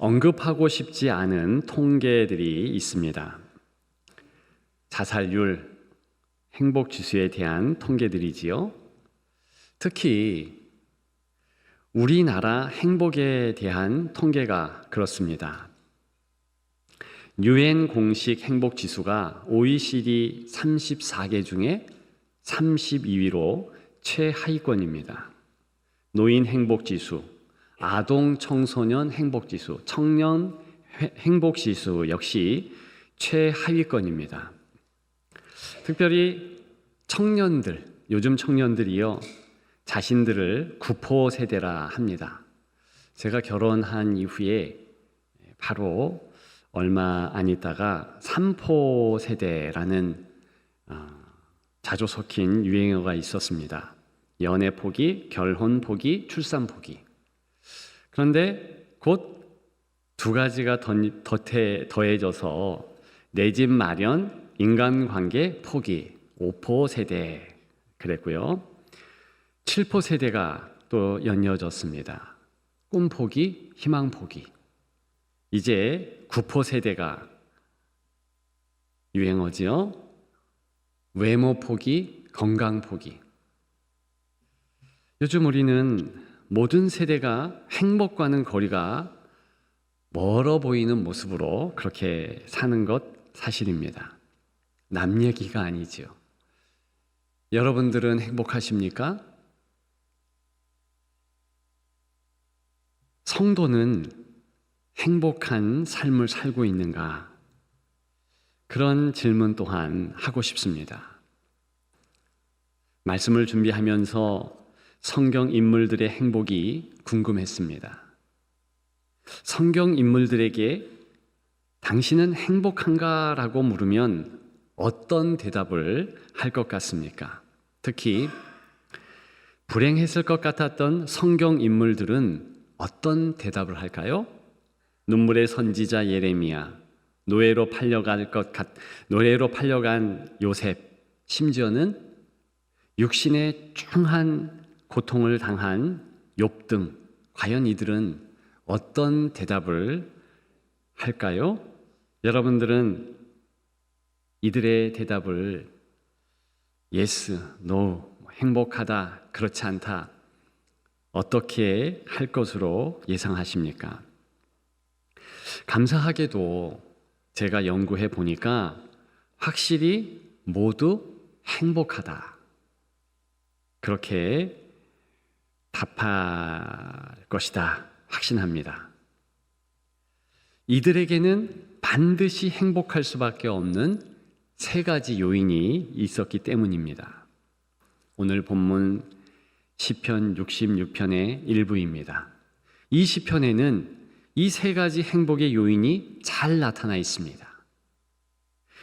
언급하고 싶지 않은 통계들이 있습니다. 자살률, 행복지수에 대한 통계들이지요. 특히 우리나라 행복에 대한 통계가 그렇습니다. UN 공식 행복지수가 OECD 34개 중에 32위로 최하위권입니다. 노인 행복지수, 아동 청소년 행복지수, 청년 행복지수 역시 최하위권입니다. 특별히 청년들, 요즘 청년들이요, 자신들을 구포 세대라 합니다. 제가 결혼한 이후에 바로 얼마 안 있다가 삼포 세대라는 자주 섞인 유행어가 있었습니다. 연애 포기, 결혼 포기, 출산 포기. 그런데 곧 두 가지가 더해져서 내 집 마련, 인간관계 포기, 5포 세대 그랬고요. 7포 세대가 또 연이어졌습니다. 꿈 포기, 희망 포기. 이제 9포 세대가 유행어지요. 외모 포기, 건강 포기. 요즘 우리는 모든 세대가 행복과는 거리가 멀어 보이는 모습으로 그렇게 사는 것 사실입니다. 남 얘기가 아니죠. 여러분들은 행복하십니까? 성도는 행복한 삶을 살고 있는가? 그런 질문 또한 하고 싶습니다. 말씀을 준비하면서 성경 인물들의 행복이 궁금했습니다. 성경 인물들에게 당신은 행복한가? 라고 물으면 어떤 대답을 할 것 같습니까? 특히 불행했을 것 같았던 성경 인물들은 어떤 대답을 할까요? 눈물의 선지자 예레미야, 노예로 팔려간 요셉, 심지어는 육신의 흉한 고통을 당한 욥 등 과연 이들은 어떤 대답을 할까요? 여러분들은 이들의 대답을 yes, no, 행복하다, 그렇지 않다 어떻게 할 것으로 예상하십니까? 감사하게도 제가 연구해 보니까 확실히 모두 행복하다. 그렇게 답할 것이다. 확신합니다. 이들에게는 반드시 행복할 수밖에 없는 세 가지 요인이 있었기 때문입니다. 오늘 본문 시편 66편의 일부입니다. 이 시편에는 이 세 가지 행복의 요인이 잘 나타나 있습니다.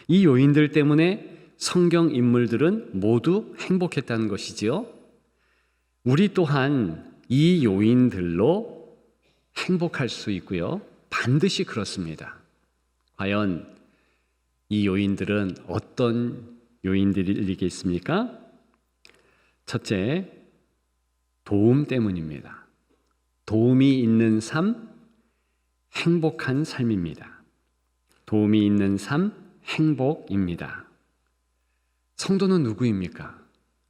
이 요인들 때문에 성경 인물들은 모두 행복했다는 것이지요. 우리 또한 이 요인들로 행복할 수 있고요. 반드시 그렇습니다. 과연 이 요인들은 어떤 요인들이겠습니까? 첫째, 도움 때문입니다. 도움이 있는 삶, 행복한 삶입니다. 도움이 있는 삶, 행복입니다. 성도는 누구입니까?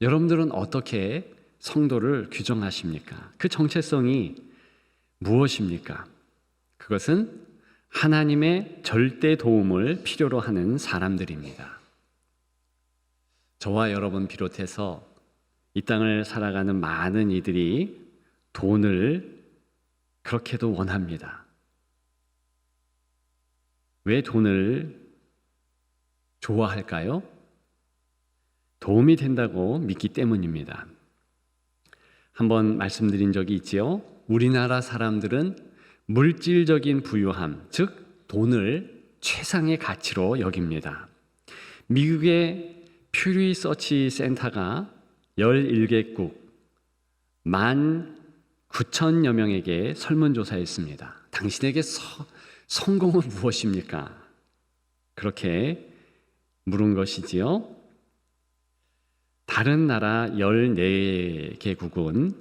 여러분들은 어떻게 성도를 규정하십니까? 그 정체성이 무엇입니까? 그것은 하나님의 절대 도움을 필요로 하는 사람들입니다. 저와 여러분 비롯해서 이 땅을 살아가는 많은 이들이 돈을 그렇게도 원합니다. 왜 돈을 좋아할까요? 도움이 된다고 믿기 때문입니다. 한번 말씀드린 적이 있지요. 우리나라 사람들은 물질적인 부유함, 즉 돈을 최상의 가치로 여깁니다. 미국의 퓨 리서치 센터가 17개국 19,000여 명에게 설문조사했습니다. 당신에게 성공은 무엇입니까? 그렇게 물은 것이지요. 다른 나라 14개국은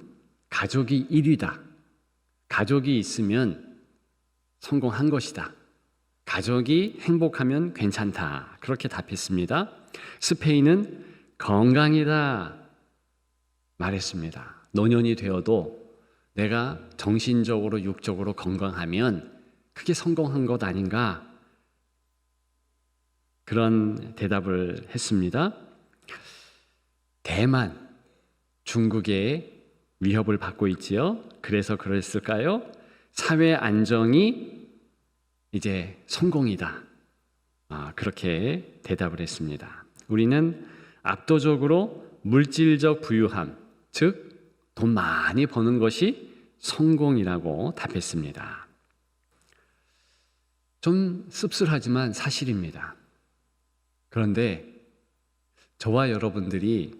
가족이 1위다. 가족이 있으면 성공한 것이다. 가족이 행복하면 괜찮다. 그렇게 답했습니다. 스페인은 건강이다 말했습니다. 노년이 되어도 내가 정신적으로 육적으로 건강하면 그게 성공한 것 아닌가? 그런 대답을 했습니다. 대만, 중국의 위협을 받고 있지요. 그래서 그랬을까요? 사회 안정이 이제 성공이다. 그렇게 대답을 했습니다. 우리는 압도적으로 물질적 부유함, 즉 돈 많이 버는 것이 성공이라고 답했습니다. 좀 씁쓸하지만 사실입니다. 그런데 저와 여러분들이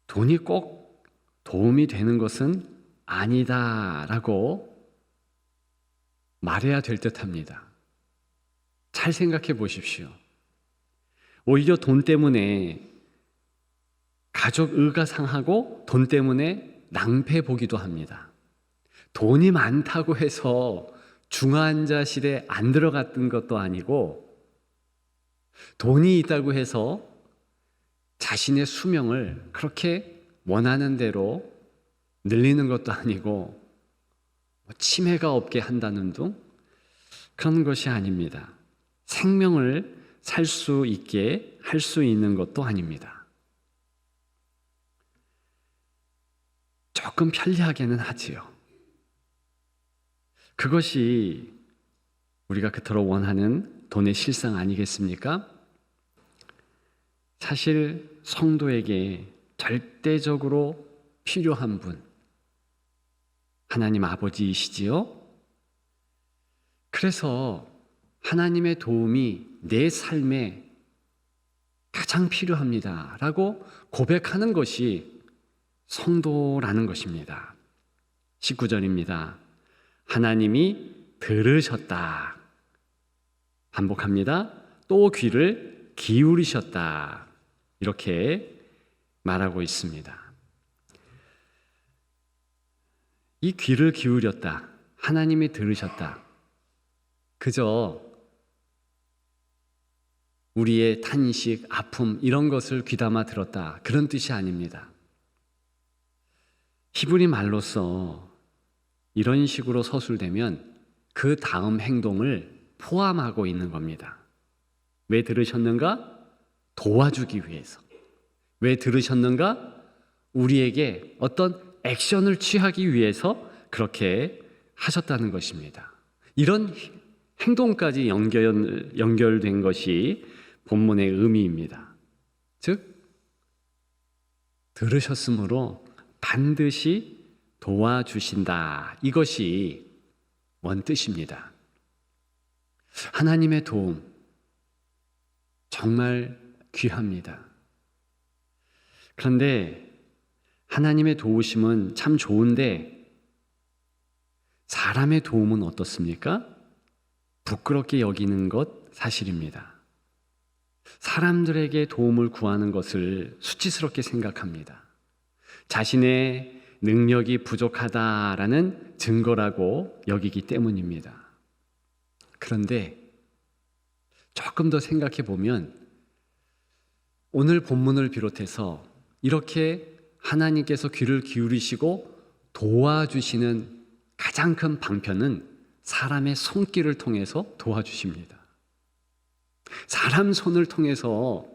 돈이 꼭 도움이 되는 것은 아니다라고 말해야 될 듯합니다. 잘 생각해 보십시오. 오히려 돈 때문에 가족 의가 상하고 돈 때문에 낭패 보기도 합니다. 돈이 많다고 해서 중환자실에 안 들어갔던 것도 아니고, 돈이 있다고 해서 자신의 수명을 그렇게 원하는 대로 늘리는 것도 아니고, 치매가 없게 한다는 등 그런 것이 아닙니다. 생명을 살 수 있게 할 수 있는 것도 아닙니다. 조금 편리하게는 하지요. 그것이 우리가 그토록 원하는 돈의 실상 아니겠습니까? 사실 성도에게 절대적으로 필요한 분, 하나님 아버지이시지요. 그래서 하나님의 도움이 내 삶에 가장 필요합니다 라고 고백하는 것이 성도라는 것입니다. 19절입니다. 하나님이 들으셨다. 반복합니다. 또 귀를 기울이셨다. 이렇게 말하고 있습니다. 이 귀를 기울였다. 하나님이 들으셨다. 그저 우리의 탄식, 아픔 이런 것을 귀담아 들었다. 그런 뜻이 아닙니다. 히브리 말로서 이런 식으로 서술되면 그 다음 행동을 포함하고 있는 겁니다. 왜 들으셨는가? 도와주기 위해서. 왜 들으셨는가? 우리에게 어떤 액션을 취하기 위해서 그렇게 하셨다는 것입니다. 이런 행동까지 연결된 것이 본문의 의미입니다. 즉, 들으셨으므로 반드시 도와주신다. 이것이 원뜻입니다. 하나님의 도움 정말 귀합니다. 그런데 하나님의 도우심은 참 좋은데 사람의 도움은 어떻습니까? 부끄럽게 여기는 것 사실입니다. 사람들에게 도움을 구하는 것을 수치스럽게 생각합니다. 자신의 능력이 부족하다라는 증거라고 여기기 때문입니다. 그런데 조금 더 생각해 보면 오늘 본문을 비롯해서 이렇게 하나님께서 귀를 기울이시고 도와주시는 가장 큰 방편은 사람의 손길을 통해서 도와주십니다. 사람 손을 통해서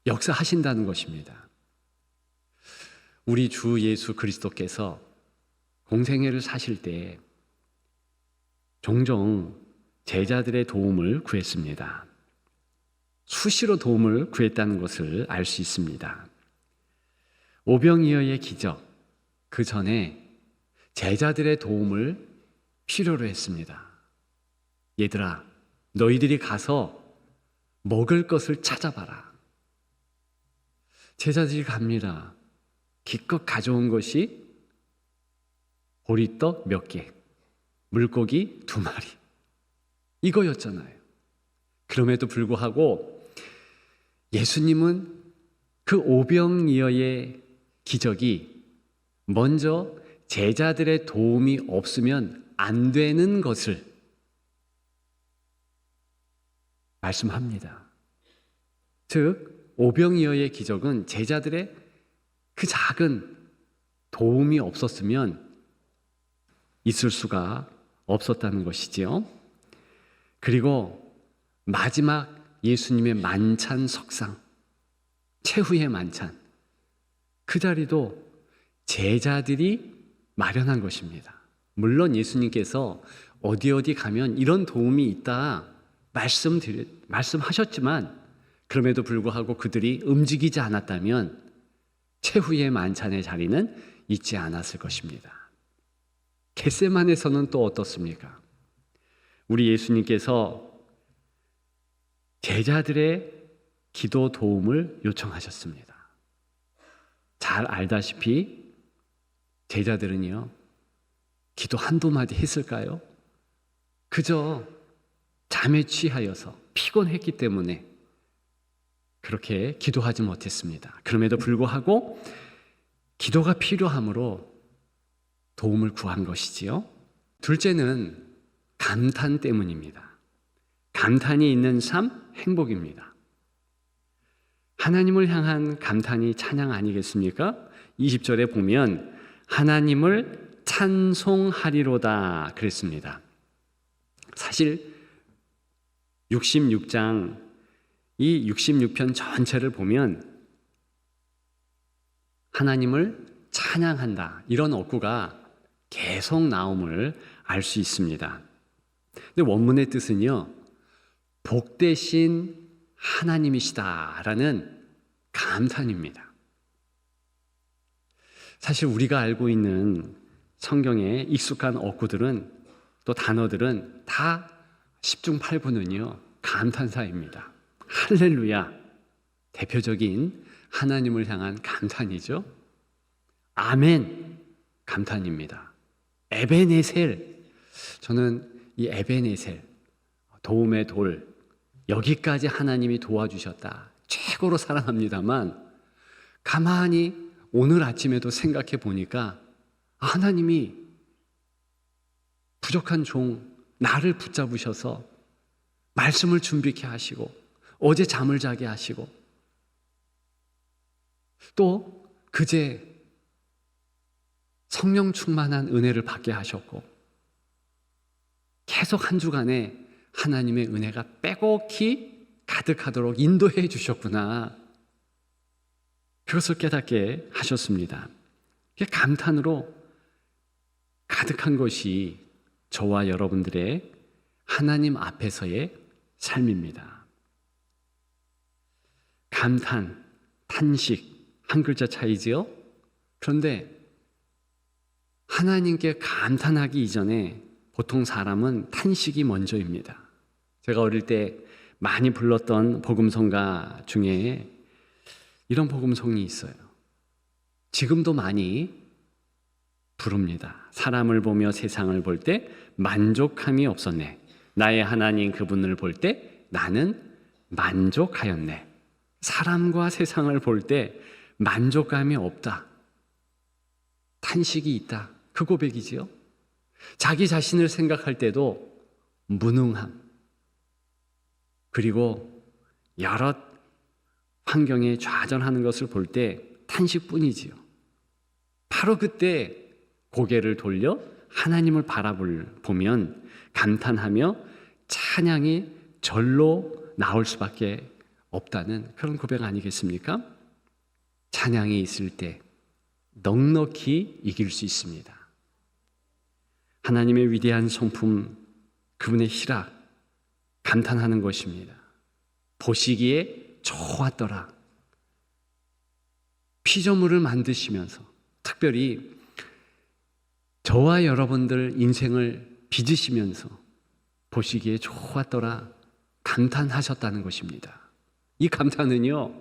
역사하신다는 것입니다. 우리 주 예수 그리스도께서 공생애를 사실 때 종종 제자들의 도움을 구했습니다. 수시로 도움을 구했다는 것을 알 수 있습니다. 오병이어의 기적, 그 전에 제자들의 도움을 필요로 했습니다. 얘들아, 너희들이 가서 먹을 것을 찾아봐라. 제자들이 갑니다. 기껏 가져온 것이 보리떡 몇 개, 물고기 2마리 이거였잖아요. 그럼에도 불구하고 예수님은 그 오병이어의 기적이 먼저 제자들의 도움이 없으면 안 되는 것을 말씀합니다. 즉 오병이어의 기적은 제자들의 그 작은 도움이 없었으면 있을 수가 없었다는 것이지요. 그리고 마지막 예수님의 만찬 석상, 최후의 만찬, 그 자리도 제자들이 마련한 것입니다. 물론 예수님께서 어디 가면 이런 도움이 있다 말씀하셨지만 그럼에도 불구하고 그들이 움직이지 않았다면 최후의 만찬의 자리는 있지 않았을 것입니다. 겟세마네에서는 또 어떻습니까? 우리 예수님께서 제자들의 기도 도움을 요청하셨습니다. 잘 알다시피 제자들은요, 기도 한두 마디 했을까요? 그저 잠에 취하여서 피곤했기 때문에 그렇게 기도하지 못했습니다. 그럼에도 불구하고 기도가 필요하므로 도움을 구한 것이지요. 둘째는 감탄 때문입니다. 감탄이 있는 삶, 행복입니다. 하나님을 향한 감탄이 찬양 아니겠습니까? 20절에 보면 하나님을 찬송하리로다 그랬습니다. 사실 66장, 이 66편 전체를 보면 하나님을 찬양한다, 이런 어구가 계속 나옴을 알 수 있습니다. 근데 원문의 뜻은요, 복되신 하나님이시다라는 감탄입니다. 사실 우리가 알고 있는 성경의 익숙한 어구들은, 또 단어들은 다 10중 8구는요 감탄사입니다. 할렐루야, 대표적인 하나님을 향한 감탄이죠. 아멘, 감탄입니다. 에베네셀, 저는 이 에베네셀, 도움의 돌, 여기까지 하나님이 도와주셨다, 최고로 사랑합니다만 가만히 오늘 아침에도 생각해 보니까 하나님이 부족한 종 나를 붙잡으셔서 말씀을 준비케 하시고 어제 잠을 자게 하시고 또 그제 성령 충만한 은혜를 받게 하셨고 계속 한 주간에 하나님의 은혜가 빼곡히 가득하도록 인도해 주셨구나, 그것을 깨닫게 하셨습니다. 감탄으로 가득한 것이 저와 여러분들의 하나님 앞에서의 삶입니다. 감탄, 탄식, 한 글자 차이지요? 그런데 하나님께 감탄하기 이전에 보통 사람은 탄식이 먼저입니다. 제가 어릴 때 많이 불렀던 복음성가 중에 이런 복음성이 있어요. 지금도 많이 부릅니다. 사람을 보며 세상을 볼 때 만족함이 없었네. 나의 하나님 그분을 볼 때 나는 만족하였네. 사람과 세상을 볼 때 만족감이 없다, 탄식이 있다, 그 고백이지요. 자기 자신을 생각할 때도 무능함, 그리고 여러 환경에 좌절하는 것을 볼 때 탄식뿐이지요. 바로 그때 고개를 돌려 하나님을 바라보면 감탄하며 찬양이 절로 나올 수밖에 없다는 그런 고백 아니겠습니까? 찬양이 있을 때 넉넉히 이길 수 있습니다. 하나님의 위대한 성품, 그분의 희락, 감탄하는 것입니다. 보시기에 좋았더라. 피조물을 만드시면서 특별히 저와 여러분들 인생을 빚으시면서 보시기에 좋았더라 감탄하셨다는 것입니다. 이 감탄은요,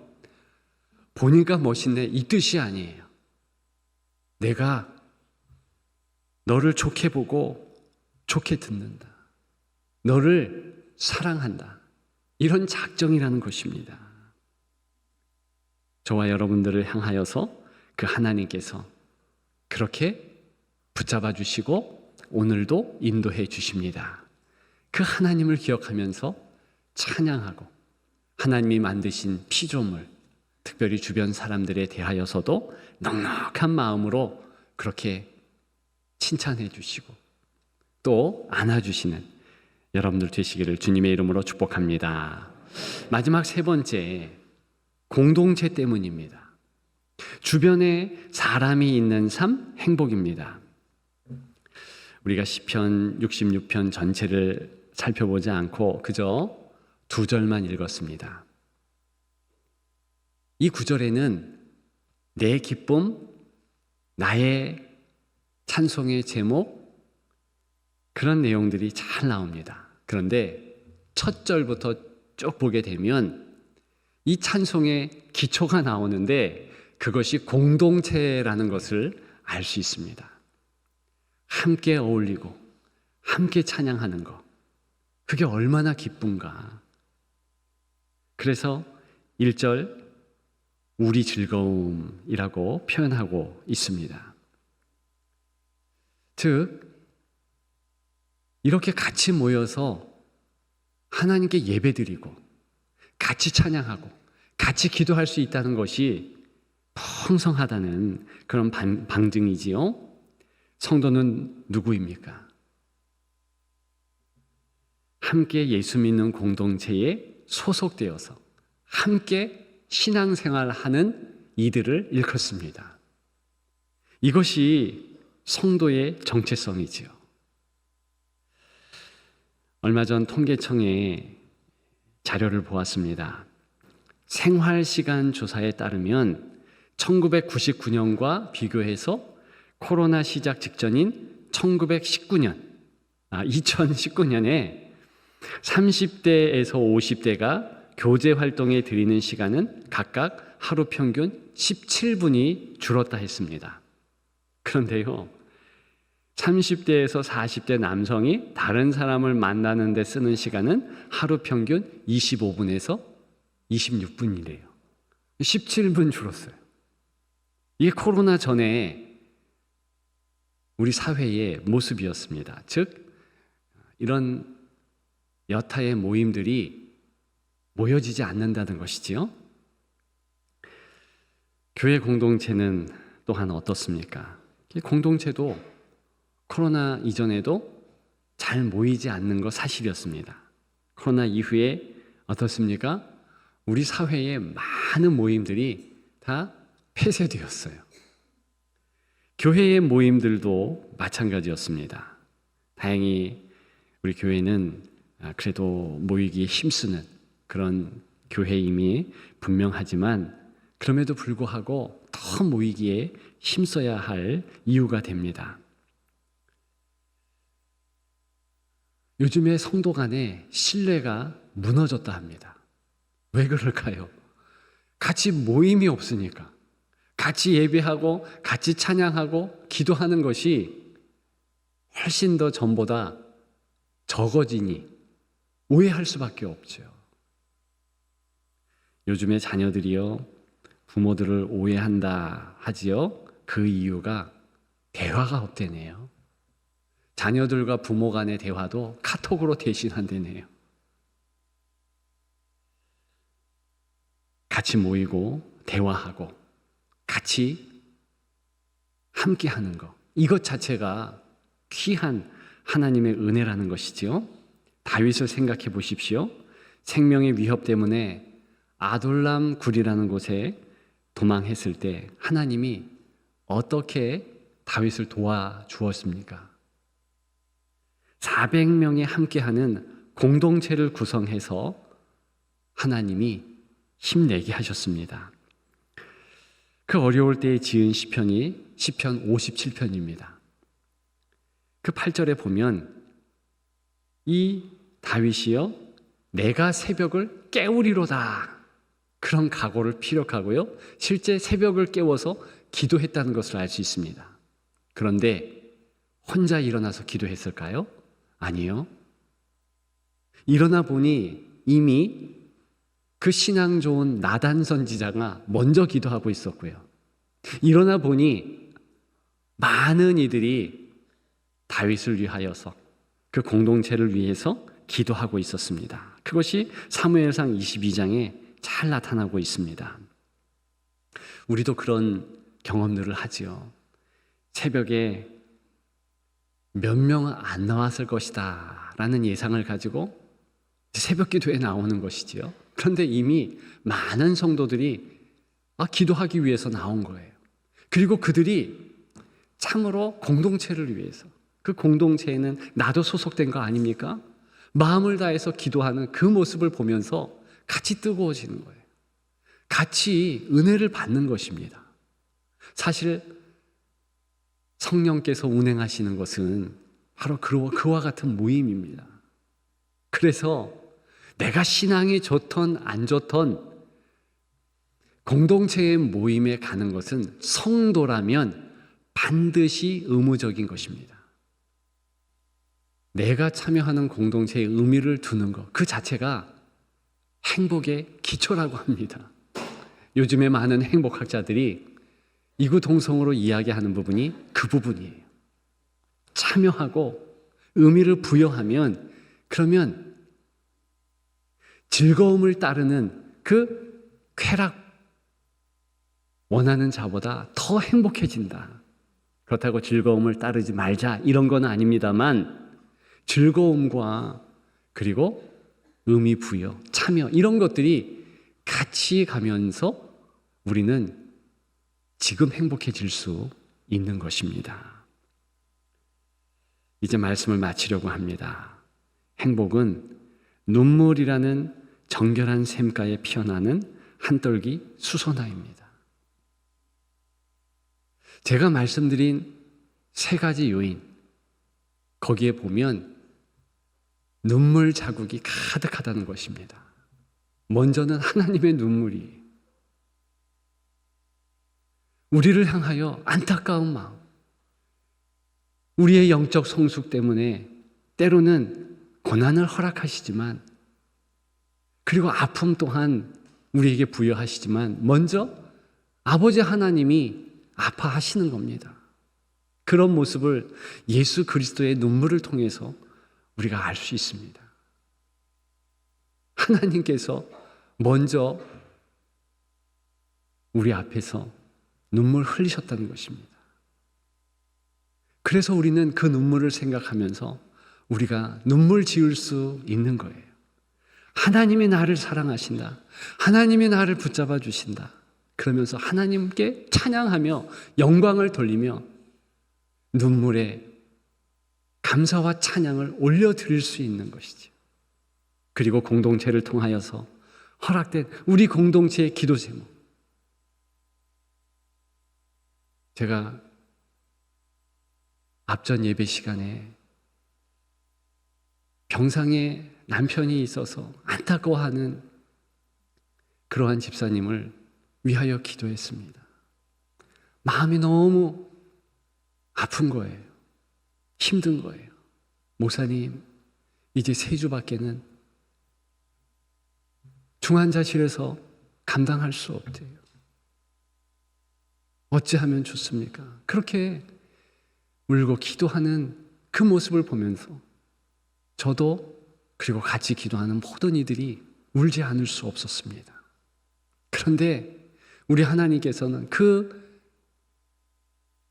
보니까 멋있네, 이 뜻이 아니에요. 내가 너를 좋게 보고 좋게 듣는다, 너를 사랑한다, 이런 작정이라는 것입니다. 저와 여러분들을 향하여서 그 하나님께서 그렇게 붙잡아 주시고 오늘도 인도해 주십니다. 그 하나님을 기억하면서 찬양하고 하나님이 만드신 피조물, 특별히 주변 사람들에 대하여서도 넉넉한 마음으로 그렇게 칭찬해 주시고 또 안아주시는 여러분들 되시기를 주님의 이름으로 축복합니다. 마지막 세 번째, 공동체 때문입니다. 주변에 사람이 있는 삶, 행복입니다. 우리가 시편 66편 전체를 살펴보지 않고 그저 2절만 읽었습니다. 이 9절에는 내 기쁨, 나의 찬송의 제목, 그런 내용들이 잘 나옵니다. 그런데 첫 절부터 쭉 보게 되면 이 찬송의 기초가 나오는데 그것이 공동체라는 것을 알 수 있습니다. 함께 어울리고 함께 찬양하는 것, 그게 얼마나 기쁜가. 그래서 1절 우리 즐거움이라고 표현하고 있습니다. 즉 이렇게 같이 모여서 하나님께 예배드리고 같이 찬양하고 같이 기도할 수 있다는 것이 풍성하다는 그런 방증이지요. 성도는 누구입니까? 함께 예수 믿는 공동체에 소속되어서 함께 신앙생활하는 이들을 일컫습니다. 이것이 성도의 정체성이지요. 얼마 전 통계청의 자료를 보았습니다. 생활시간 조사에 따르면 1999년과 비교해서 코로나 시작 직전인 2019년에 30대에서 50대가 교제 활동에 들이는 시간은 각각 하루 평균 17분이 줄었다 했습니다. 그런데요, 30대에서 40대 남성이 다른 사람을 만나는 데 쓰는 시간은 하루 평균 25분에서 26분이래요. 17분 줄었어요. 이게 코로나 전에 우리 사회의 모습이었습니다. 즉 이런 여타의 모임들이 모여지지 않는다는 것이지요. 교회 공동체는 또한 어떻습니까? 공동체도 코로나 이전에도 잘 모이지 않는 것 사실이었습니다. 코로나 이후에 어떻습니까? 우리 사회의 많은 모임들이 다 폐쇄되었어요. 교회의 모임들도 마찬가지였습니다. 다행히 우리 교회는 그래도 모이기에 힘쓰는 그런 교회임이 분명하지만 그럼에도 불구하고 더 모이기에 힘써야 할 이유가 됩니다. 요즘에 성도 간의 신뢰가 무너졌다 합니다. 왜 그럴까요? 같이 모임이 없으니까. 같이 예배하고 같이 찬양하고 기도하는 것이 훨씬 더 전보다 적어지니 오해할 수밖에 없죠. 요즘에 자녀들이요, 부모들을 오해한다 하지요. 그 이유가 대화가 없대네요. 자녀들과 부모 간의 대화도 카톡으로 대신한대네요. 같이 모이고 대화하고 같이 함께 하는 것, 이것 자체가 귀한 하나님의 은혜라는 것이지요. 다윗을 생각해 보십시오. 생명의 위협 때문에 아둘람 굴이라는 곳에 도망했을 때 하나님이 어떻게 다윗을 도와주었습니까? 400명이 함께하는 공동체를 구성해서 하나님이 힘내게 하셨습니다. 그 어려울 때에 지은 시편이 시편 57편입니다. 그 8절에 보면 이 다윗이요, 내가 새벽을 깨우리로다, 그런 각오를 피력하고요, 실제 새벽을 깨워서 기도했다는 것을 알 수 있습니다. 그런데 혼자 일어나서 기도했을까요? 아니요. 일어나 보니 이미 그 신앙 좋은 나단 선지자가 먼저 기도하고 있었고요. 일어나 보니 많은 이들이 다윗을 위하여서 그 공동체를 위해서 기도하고 있었습니다. 그것이 사무엘상 22장에 잘 나타나고 있습니다. 우리도 그런 경험들을 하지요. 새벽에 몇 명은 안 나왔을 것이다 라는 예상을 가지고 새벽 기도에 나오는 것이지요. 그런데 이미 많은 성도들이 기도하기 위해서 나온 거예요. 그리고 그들이 참으로 공동체를 위해서, 그 공동체에는 나도 소속된 거 아닙니까? 마음을 다해서 기도하는 그 모습을 보면서 같이 뜨거워지는 거예요. 같이 은혜를 받는 것입니다. 사실 성령께서 운행하시는 것은 바로 그와 같은 모임입니다. 그래서 내가 신앙이 좋던 안 좋던 공동체의 모임에 가는 것은 성도라면 반드시 의무적인 것입니다. 내가 참여하는 공동체에 의미를 두는 것, 그 자체가 행복의 기초라고 합니다. 요즘에 많은 행복학자들이 이구동성으로 이야기하는 부분이 그 부분이에요. 참여하고 의미를 부여하면, 그러면 즐거움을 따르는 그 쾌락, 원하는 자보다 더 행복해진다. 그렇다고 즐거움을 따르지 말자 이런 건 아닙니다만, 즐거움과 그리고 의미 부여, 참여 이런 것들이 같이 가면서 우리는 지금 행복해질 수 있는 것입니다. 이제 말씀을 마치려고 합니다. 행복은 눈물이라는 정결한 샘가에 피어나는 한떨기 수선화입니다. 제가 말씀드린 세 가지 요인, 거기에 보면 눈물 자국이 가득하다는 것입니다. 먼저는 하나님의 눈물이 우리를 향하여 안타까운 마음, 우리의 영적 성숙 때문에 때로는 고난을 허락하시지만, 그리고 아픔 또한 우리에게 부여하시지만 먼저 아버지 하나님이 아파하시는 겁니다. 그런 모습을 예수 그리스도의 눈물을 통해서 우리가 알 수 있습니다. 하나님께서 먼저 우리 앞에서 눈물 흘리셨다는 것입니다. 그래서 우리는 그 눈물을 생각하면서 우리가 눈물 지을 수 있는 거예요. 하나님이 나를 사랑하신다. 하나님이 나를 붙잡아 주신다. 그러면서 하나님께 찬양하며 영광을 돌리며 눈물에 감사와 찬양을 올려드릴 수 있는 것이죠. 그리고 공동체를 통하여서 허락된 우리 공동체의 기도 제목, 제가 앞전 예배 시간에 병상에 남편이 있어서 안타까워하는 그러한 집사님을 위하여 기도했습니다. 마음이 너무 아픈 거예요. 힘든 거예요. 목사님, 이제 3주밖에는 중환자실에서 감당할 수 없대요. 어찌하면 좋습니까? 그렇게 울고 기도하는 그 모습을 보면서 저도 그리고 같이 기도하는 모든 이들이 울지 않을 수 없었습니다. 그런데 우리 하나님께서는 그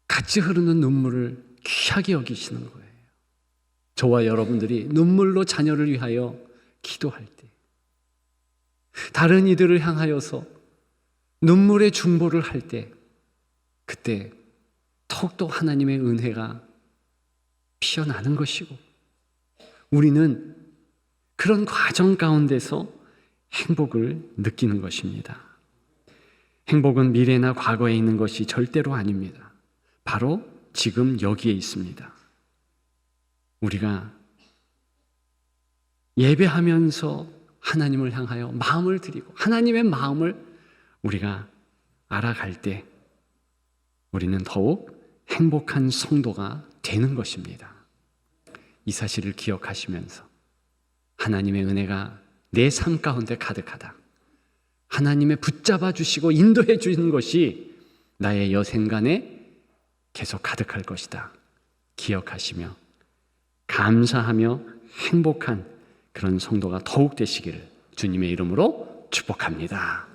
같이 흐르는 눈물을 귀하게 여기시는 거예요. 저와 여러분들이 눈물로 자녀를 위하여 기도할 때, 다른 이들을 향하여서 눈물의 중보를 할 때, 그때 더욱더 하나님의 은혜가 피어나는 것이고, 우리는 그런 과정 가운데서 행복을 느끼는 것입니다. 행복은 미래나 과거에 있는 것이 절대로 아닙니다. 바로 지금 여기에 있습니다. 우리가 예배하면서 하나님을 향하여 마음을 드리고 하나님의 마음을 우리가 알아갈 때 우리는 더욱 행복한 성도가 되는 것입니다. 이 사실을 기억하시면서 하나님의 은혜가 내 삶 가운데 가득하다. 하나님의 붙잡아 주시고 인도해 주시는 것이 나의 여생간에 계속 가득할 것이다. 기억하시며 감사하며 행복한 그런 성도가 더욱 되시기를 주님의 이름으로 축복합니다.